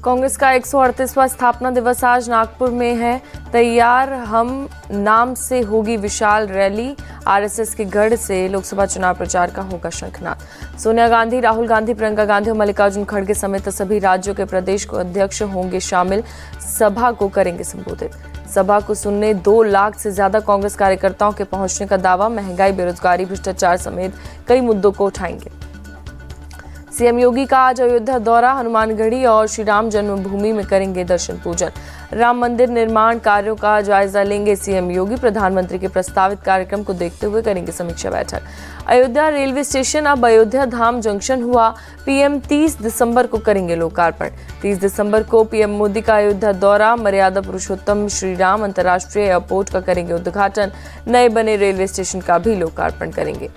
कांग्रेस का 138वां स्थापना दिवस आज नागपुर में है। तैयार हम नाम से होगी विशाल रैली। आरएसएस के गढ़ से लोकसभा चुनाव प्रचार का होगा शंखनाद। सोनिया गांधी, राहुल गांधी, प्रियंका गांधी और मल्लिकार्जुन खड़गे समेत सभी राज्यों के प्रदेश को अध्यक्ष होंगे शामिल। सभा को करेंगे संबोधित। सभा को सुनने 2 लाख से ज्यादा कांग्रेस कार्यकर्ताओं के पहुंचने का दावा। महंगाई, बेरोजगारी, भ्रष्टाचार समेत कई मुद्दों को उठाएंगे। सीएम योगी का आज अयोध्या दौरा। हनुमानगढ़ी और श्री राम जन्मभूमि में करेंगे दर्शन पूजन। राम मंदिर निर्माण कार्यों का जायजा लेंगे सीएम योगी। प्रधानमंत्री के प्रस्तावित कार्यक्रम को देखते हुए करेंगे समीक्षा बैठक। अयोध्या रेलवे स्टेशन अब अयोध्या धाम जंक्शन हुआ। पीएम 30 दिसंबर को करेंगे लोकार्पण। 30 दिसंबर को पीएम मोदी का अयोध्या दौरा। मर्यादा पुरुषोत्तम श्री राम अंतर्राष्ट्रीय एयरपोर्ट का करेंगे उद्घाटन। नए बने रेलवे स्टेशन का भी लोकार्पण करेंगे।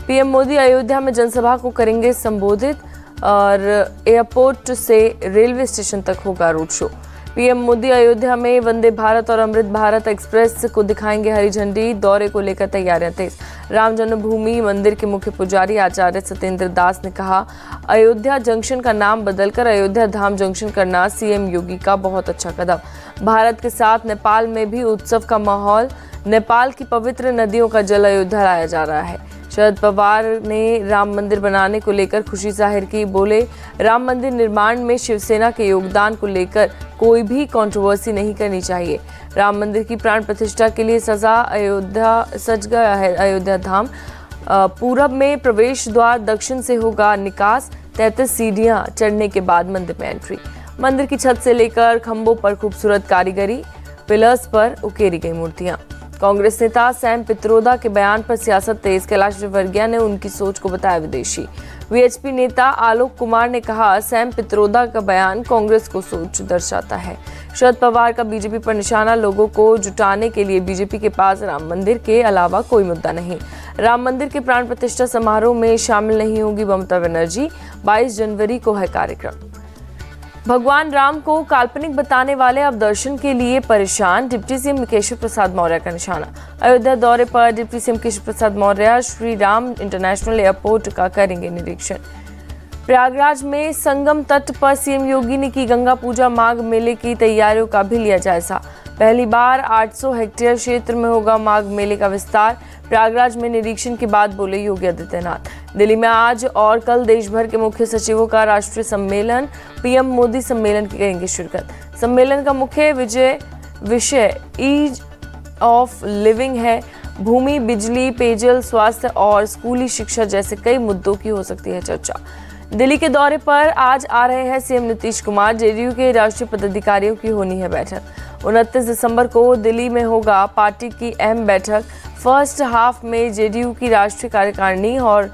पीएम मोदी अयोध्या में जनसभा को करेंगे संबोधित और एयरपोर्ट से रेलवे स्टेशन तक होगा road show. PM Modi Ayodhya में वंदे भारत और अमृत भारत एक्सप्रेस को दिखाएंगे हरी झंडी। दौरे को लेकर तैयारियां तेज। राम जन्मभूमि मंदिर के मुख्य पुजारी आचार्य सत्येंद्र दास ने कहा, अयोध्या जंक्शन का नाम बदलकर अयोध्या धाम जंक्शन करना सीएम योगी का बहुत अच्छा कदम। भारत के साथ नेपाल में भी उत्सव का माहौल। नेपाल की पवित्र नदियों का जल अयोध्या लाया जा रहा है। शरद पवार ने राम मंदिर बनाने को लेकर खुशी जाहिर की। बोले, राम मंदिर निर्माण में शिवसेना के योगदान को लेकर कोई भी कंट्रोवर्सी नहीं करनी चाहिए। राम मंदिर की प्राण प्रतिष्ठा के लिए सज गया है अयोध्या धाम। पूरब में प्रवेश द्वार, दक्षिण से होगा निकास। 33 सीढ़ियां चढ़ने के बाद मंदिर में एंट्री। मंदिर की छत से लेकर खंभों पर खूबसूरत कारीगरी। पिलर्स पर उकेरी गई मूर्तियां। कांग्रेस नेता सैम पित्रोदा के बयान पर सियासत तेज। कैलाश विजयवर्गीय ने उनकी सोच को बताया विदेशी। वीएचपी नेता आलोक कुमार ने कहा, सैम पित्रोदा का बयान कांग्रेस को सोच दर्शाता है। शरद पवार का बीजेपी पर निशाना। लोगों को जुटाने के लिए बीजेपी के पास राम मंदिर के अलावा कोई मुद्दा नहीं। राम मंदिर के प्राण प्रतिष्ठा समारोह में शामिल नहीं होगी ममता बनर्जी। 22 जनवरी को है कार्यक्रम। भगवान राम को काल्पनिक बताने वाले अब दर्शन के लिए परेशान। डिप्टी सीएम केशव प्रसाद मौर्य का निशाना। अयोध्या दौरे पर deputy CM Keshav Prasad Maurya Shri Ram international airport का करेंगे निरीक्षण। प्रयागराज में संगम तट पर सीएम योगी ने की गंगा पूजा। माघ मेले की तैयारियों का भी लिया जायजा। पहली बार 800 हेक्टेयर क्षेत्र में होगा माघ मेले का विस्तार। प्रयागराज में निरीक्षण के बाद बोले योगी आदित्यनाथ। दिल्ली में आज और कल देश भर के मुख्य सचिवों का राष्ट्रीय सम्मेलन। पीएम मोदी सम्मेलन की करेंगे शिरकत। सम्मेलन का मुख्य विषय ईज ऑफ लिविंग है। भूमि, बिजली, पेयजल, स्वास्थ्य और स्कूली शिक्षा जैसे कई मुद्दों की हो सकती है चर्चा। दिल्ली के दौरे पर आज आ रहे हैं सीएम नीतीश कुमार। जेडीयू के राष्ट्रीय पदाधिकारियों की होनी है बैठक। 29 दिसंबर को दिल्ली में होगा पार्टी की अहम बैठक। फर्स्ट हाफ में जेडीयू की राष्ट्रीय कार्यकारिणी और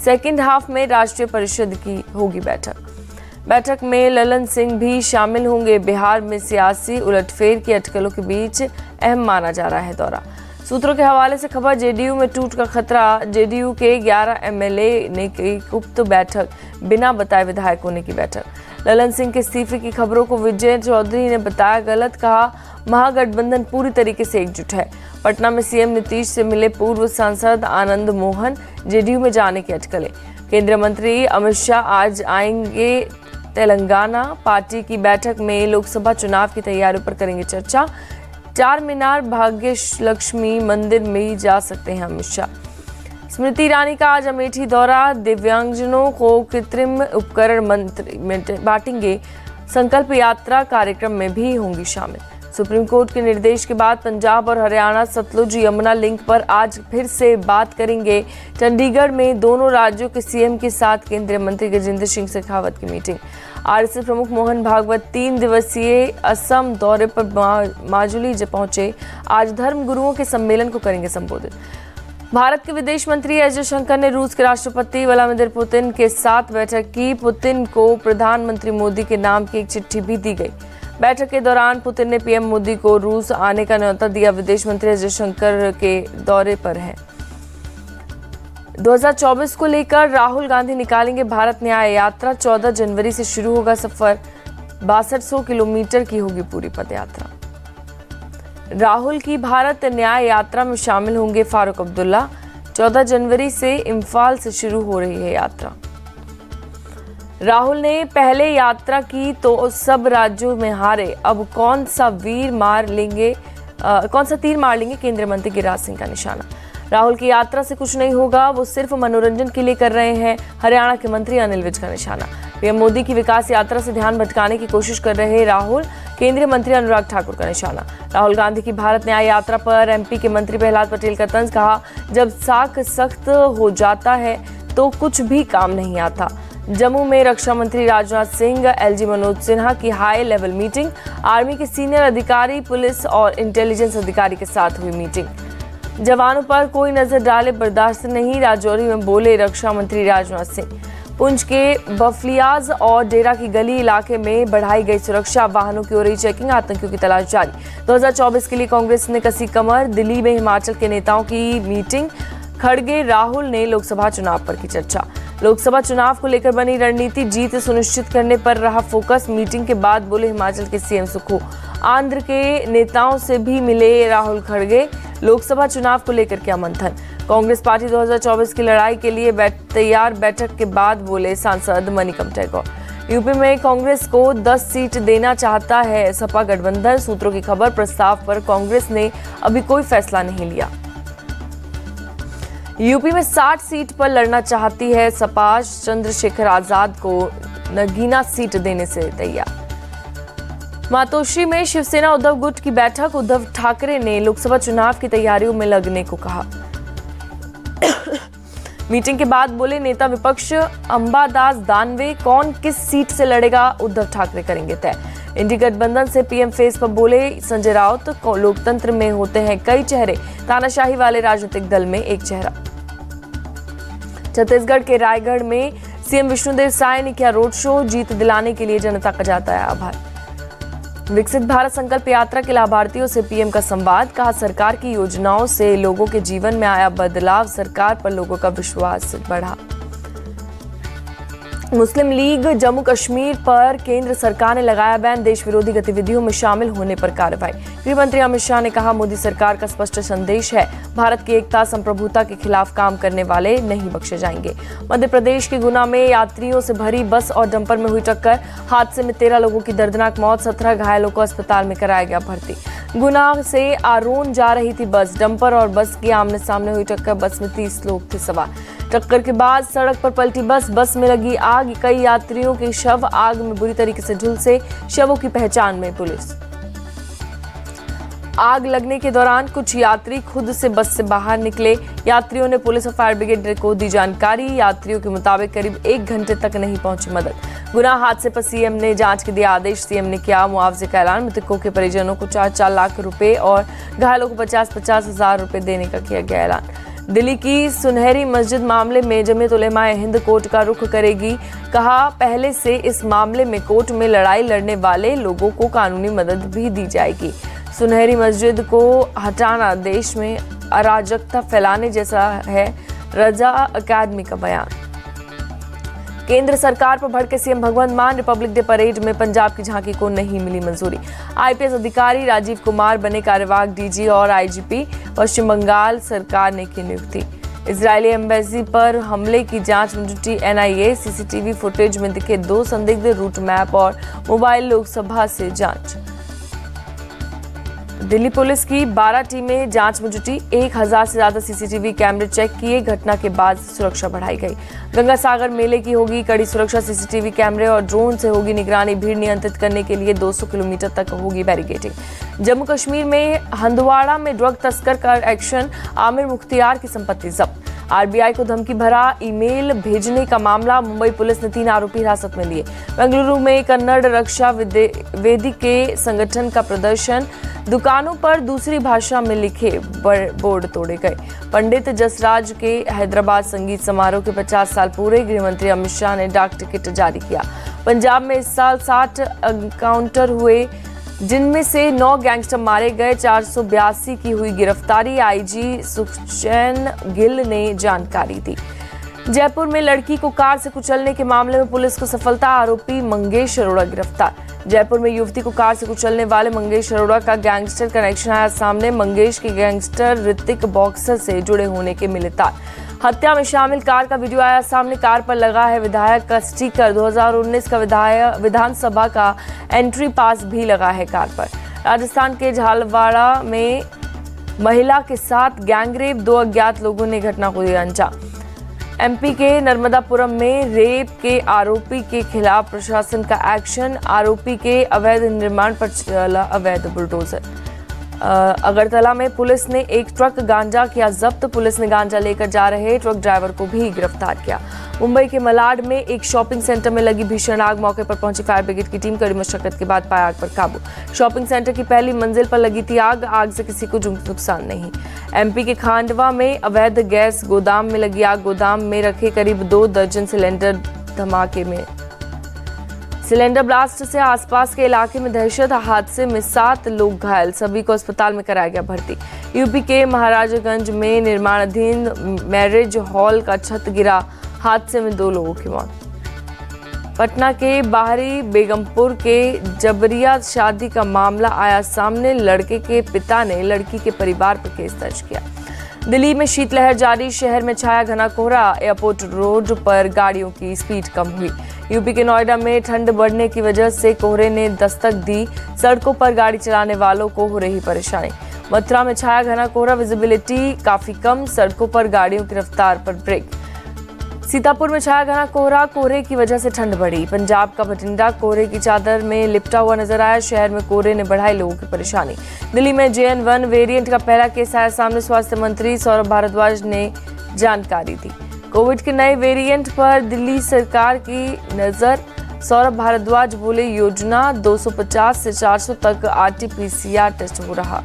सेकंड हाफ में राष्ट्रीय परिषद की होगी बैठक में ललन सिंह भी शामिल होंगे। बिहार में सियासी उलटफेर की अटकलों के बीच अहम माना जा रहा है दौरा। सूत्रों के हवाले से खबर, जेडीयू में टूट का खतरा। जेडीयू के 11 एमएलए ने की गुप्त बैठक। बिना बताए विधायक होने की बैठक। ललन सिंह के इस्तीफे की खबरों को विजय चौधरी ने बताया गलत। कहा, महागठबंधन पूरी तरीके से एकजुट है। पटना में सीएम नीतीश से मिले पूर्व सांसद आनंद मोहन। जेडीयू में जाने की अटकलें। केंद्रीय मंत्री अमित शाह आज आएंगे तेलंगाना। पार्टी की बैठक में लोकसभा चुनाव की तैयारियों पर करेंगे चर्चा। 4 मीनार, भाग्य लक्ष्मी मंदिर में ही जा सकते हैं अमित शाह। स्मृति ईरानी का आज अमेठी दौरा। दिव्यांगजनों को कृत्रिम उपकरण मंत्री बांटेंगे। संकल्प यात्रा कार्यक्रम में भी होंगी शामिल। सुप्रीम कोर्ट के निर्देश के बाद पंजाब और हरियाणा सतलुज यमुना लिंक पर आज फिर से बात करेंगे। चंडीगढ़ में दोनों राज्यों के सीएम के साथ केंद्रीय मंत्री गजेंद्र सिंह शेखावत की मीटिंग। आरएसएस प्रमुख मोहन भागवत 3 दिवसीय असम दौरे पर माजुली पहुंचे। आज धर्म गुरुओं के सम्मेलन को करेंगे संबोधित। भारत के विदेश मंत्री एस जयशंकर ने रूस के राष्ट्रपति व्लादिमीर पुतिन के साथ बैठक की। पुतिन को प्रधानमंत्री मोदी के नाम की एक चिट्ठी भी दी गई। बैठक के दौरान पुतिन ने पीएम मोदी को रूस आने का न्योता दिया। विदेश मंत्री एस जयशंकर के दौरे पर हैं। 2024 को लेकर राहुल गांधी निकालेंगे भारत न्याय यात्रा। 14 जनवरी से शुरू होगा सफर। 6200 किलोमीटर की होगी पूरी पदयात्रा। राहुल की भारत न्याय यात्रा में शामिल होंगे फारूक अब्दुल्ला। 14 जनवरी से इम्फाल से शुरू हो रही है यात्रा। राहुल ने पहले यात्रा की तो सब राज्यों में हारे, अब कौन सा तीर मार लेंगे केंद्रीय मंत्री गिरिराज सिंह का निशाना। राहुल की यात्रा से कुछ नहीं होगा, वो सिर्फ मनोरंजन के लिए कर रहे हैं, हरियाणा के मंत्री अनिल विज का निशाना। पीएम मोदी की विकास यात्रा से ध्यान भटकाने की कोशिश कर रहे राहुल, केंद्रीय मंत्री अनुराग ठाकुर का निशाना। राहुल गांधी की भारत न्याय यात्रा पर एमपी के मंत्री प्रहलाद पटेल का तंज, कहा जब साख सख्त हो जाता है तो कुछ भी काम नहीं आता। जम्मू में रक्षा मंत्री राजनाथ सिंह, एलजी मनोज सिन्हा की हाई लेवल मीटिंग, आर्मी के सीनियर अधिकारी, पुलिस और इंटेलिजेंस अधिकारी के साथ हुई मीटिंग। जवानों पर कोई नजर डाले बर्दाश्त नहीं, राजौरी में बोले रक्षा मंत्री राजनाथ सिंह। पुंछ के बफलियाज और डेरा की गली इलाके में बढ़ाई गई सुरक्षा, वाहनों की हो रही चेकिंग, आतंकियों की तलाश जारी। 2024 के लिए कांग्रेस ने कसी कमर, दिल्ली में हिमाचल के नेताओं की मीटिंग। खड़गे राहुल ने लोकसभा चुनाव पर की चर्चा। लोकसभा चुनाव को लेकर बनी रणनीति, जीत सुनिश्चित करने पर रहा फोकस। मीटिंग के बाद बोले हिमाचल के सीएम सुक्खू। आंध्र के नेताओं से भी मिले राहुल खड़गे, लोकसभा चुनाव को लेकर किया मंथन। कांग्रेस पार्टी 2024 की लड़ाई के लिए तैयार, बैठक के बाद बोले सांसद मणिकम टैगोर। यूपी में कांग्रेस को 10 सीट देना चाहता है सपा गठबंधन, सूत्रों की खबर। प्रस्ताव पर कांग्रेस ने अभी कोई फैसला नहीं लिया। यूपी में 60 सीट पर लड़ना चाहती है सपा, चंद्रशेखर आजाद को नगीना सीट देने से तैयार। मातोश्री में शिवसेना उद्धव गुट की बैठक, उद्धव ठाकरे ने लोकसभा चुनाव की तैयारियों में लगने को कहा। मीटिंग के बाद बोले नेता विपक्ष अंबादास दानवे, कौन किस सीट से लड़ेगा उद्धव ठाकरे करेंगे तय। इंडी गठबंधन से पीएम फेस पर बोले संजय राउत, लोकतंत्र में होते हैं कई चेहरे, तानाशाही वाले राजनीतिक दल में एक चेहरा। छत्तीसगढ़ के रायगढ़ में सीएम विष्णुदेव साय ने किया रोड शो, जीत दिलाने के लिए जनता का जताया आभार। विकसित भारत संकल्प यात्रा के लाभार्थियों से पीएम का संवाद, कहा सरकार की योजनाओं से लोगों के जीवन में आया बदलाव, सरकार पर लोगों का विश्वास बढ़ा। मुस्लिम लीग जम्मू कश्मीर पर केंद्र सरकार ने लगाया बैन, देश विरोधी गतिविधियों में शामिल होने पर कार्रवाई। गृह मंत्री अमित शाह ने कहा मोदी सरकार का स्पष्ट संदेश है, भारत की एकता संप्रभुता के खिलाफ काम करने वाले नहीं बख्शे जाएंगे। मध्य प्रदेश के गुना में यात्रियों से भरी बस और डंपर में हुई टक्कर, हादसे में 13 लोगों की दर्दनाक मौत, 17 घायलों को अस्पताल में कराया गया भर्ती। गुना से आरोन जा रही थी बस, डंपर और बस की आमने सामने हुई टक्कर, बस में 30 लोग थे सवार। टक्कर के बाद सड़क पर पलटी बस में लगी आग, कई यात्रियों के शव आग में बुरी तरीके से झुलसे, शवों की पहचान में पुलिस। आग लगने के दौरान कुछ यात्री खुद से बस से बाहर निकले, यात्रियों ने पुलिस और फायर ब्रिगेड को दी जानकारी। यात्रियों के मुताबिक करीब 1 घंटे तक नहीं पहुंची मदद। गुना हादसे पर सीएम ने जांच के दिए आदेश, सीएम ने किया मुआवजे का ऐलान, मृतकों के परिजनों को 4-4 लाख रुपए और घायलों को 50-50 हजार रुपए देने का किया गया ऐलान। दिल्ली की सुनहरी मस्जिद मामले में जमीयत उलेमाए हिंद कोर्ट का रुख करेगी, कहा पहले से इस मामले में कोर्ट में लड़ाई लड़ने वाले लोगों को कानूनी मदद भी दी जाएगी। सुनहरी मस्जिद को हटाना देश में अराजकता फैलाने जैसा है, रजा अकादमी का बयान। केंद्र सरकार पर भड़के सीएम भगवंत मान, रिपब्लिक डे परेड में पंजाब की झांकी को नहीं मिली मंजूरी। आईपीएस अधिकारी राजीव कुमार बने कार्यवाहक डीजी और आईजीपी, पश्चिम बंगाल सरकार ने की नियुक्ति। इजरायली एम्बेसी पर हमले की जांच में जुटी एनआईए, सीसीटीवी फुटेज में दिखे 2 संदिग्ध, रूट मैप और मोबाइल लोकसभा से जांच। दिल्ली पुलिस की 12 टीमें जांच में जुटी, 1000 से ज्यादा सीसीटीवी कैमरे चेक किए, घटना के बाद सुरक्षा बढ़ाई गई। गंगा सागर मेले की होगी कड़ी सुरक्षा, सीसीटीवी कैमरे और ड्रोन से होगी निगरानी, भीड़ नियंत्रित करने के लिए 200 किलोमीटर तक होगी बैरिकेडिंग। जम्मू कश्मीर में हंदवाड़ा में ड्रग तस्कर का एक्शन, आमिर मुख्तियार की संपत्ति जब्त। आरबीआई को धमकी भरा ईमेल भेजने का मामला, मुंबई पुलिस ने 3 आरोपी हिरासत में लिए। बेंगलुरु में कन्नड़ रक्षा वेदी के संगठन का प्रदर्शन, दुकानों पर दूसरी भाषा में लिखे बोर्ड तोड़े गए। पंडित जसराज के हैदराबाद संगीत समारोह के 50 साल पूरे, गृह मंत्री अमित शाह ने डाक टिकट जारी किया। पंजाब में इस साल 60 एनकाउंटर हुए, जिनमें से 9 गैंगस्टर मारे गए, 482 की हुई गिरफ्तारी, आईजी सुखचैन गिल ने जानकारी दी। जयपुर में लड़की को कार से कुचलने के मामले में पुलिस को सफलता, आरोपी मंगेश अरोड़ा गिरफ्तार। जयपुर में युवती को कार से कुचलने वाले मंगेश अरोड़ा का गैंगस्टर कनेक्शन आया सामने, मंगेश के गैंगस्टर ऋतिक बॉक्सर से जुड़े होने के मिले तार। हत्या में शामिल कार का वीडियो आया सामने। कार पर लगा है विधायक का स्टिकर। 2019 का विधानसभा का एंट्री पास भी लगा है कार पर। राजस्थान के झालवाड़ा में महिला के साथ गैंगरेप, 2 अज्ञात लोगों ने घटना को दिया अंजाम। एमपी के नर्मदापुरम में रेप के आरोपी के खिलाफ प्रशासन का एक्शन। आरोपी के अवैध निर्माण पर चला अवैध बुलडोजर। अगरतला में पुलिस ने एक ट्रक गांजा किया जब्त। पुलिस ने गांजा लेकर जा रहे ट्रक ड्राइवर को भी गिरफ्तार किया। मुंबई के मलाड में एक शॉपिंग सेंटर में लगी भीषण आग। मौके पर पहुंची फायर ब्रिगेड की टीम कड़ी मशक्कत के बाद पाया आग पर काबू। शॉपिंग सेंटर की पहली मंजिल पर लगी थी आग। आग से किसी को नुकसान नहीं। एमपी के खांडवा में अवैध गैस गोदाम में लगी आग। गोदाम में रखे करीब 2 दर्जन सिलेंडर धमाके में सिलेंडर ब्लास्ट से आसपास के इलाके में दहशत। हादसे में 7 लोग घायल, सभी को अस्पताल में कराया गया भर्ती। यूपी के महाराजगंज में निर्माणाधीन मैरिज हॉल का छत गिरा। हादसे में 2 लोगों की मौत। पटना के बाहरी बेगमपुर के जबरिया शादी का मामला आया सामने। लड़के के पिता ने लड़की के परिवार पर केस दर्ज किया। दिल्ली में शीतलहर जारी। शहर में छाया घना कोहरा। एयरपोर्ट रोड पर गाड़ियों की स्पीड कम हुई। यूपी के नोएडा में ठंड बढ़ने की वजह से कोहरे ने दस्तक दी। सड़कों पर गाड़ी चलाने वालों को हो रही परेशानी। मथुरा में छाया घना कोहरा। विजिबिलिटी काफी कम। सड़कों पर गाड़ियों की रफ्तार पर ब्रेक। सीतापुर में छाया घना कोहरा। कोहरे की वजह से ठंड बढ़ी। पंजाब का बठिंडा कोहरे की चादर में लिपटा हुआ नजर आया। शहर में कोहरे ने बढ़ाई लोगों की परेशानी। दिल्ली में JN1 वेरिएंट का पहला केस आया सामने। स्वास्थ्य मंत्री सौरभ भारद्वाज ने जानकारी दी। कोविड के नए वेरिएंट पर दिल्ली सरकार की नजर। सौरभ भारद्वाज बोले, योजना 250 से 400 तक RT-PCR टेस्ट हो रहा।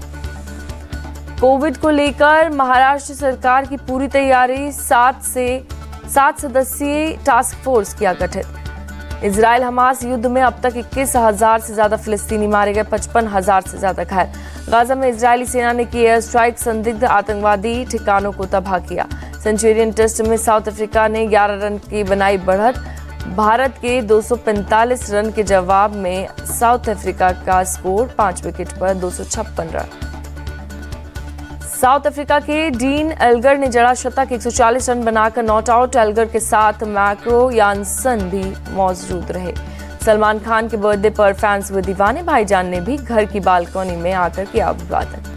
कोविड को लेकर महाराष्ट्र सरकार की पूरी तैयारी। 7 सदस्यीय टास्क फोर्स किया गठित। इजराइल हमास युद्ध में अब तक 21,000 से ज्यादा फिलिस्तीनी मारे गए, 55,000 से ज्यादा घायल। गाजा में इजरायली सेना ने की एयर स्ट्राइक। संदिग्ध आतंकवादी ठिकानों को तबाह किया। सेंचुरियन टेस्ट में साउथ अफ्रीका ने 11 रन की बनाई बढ़त। भारत के 245 रन के जवाब में साउथ अफ्रीका का स्कोर 5 विकेट पर 256 रन। साउथ अफ्रीका के डीन एल्गर ने जड़ा शतक। 140 रन बनाकर नॉट आउट। एल्गर के साथ मैक्रो यानसन भी मौजूद रहे। सलमान खान के बर्थडे पर फैंस हुए दीवाने। भाईजान ने भी घर की बालकनी में आकर किया अभिवादन।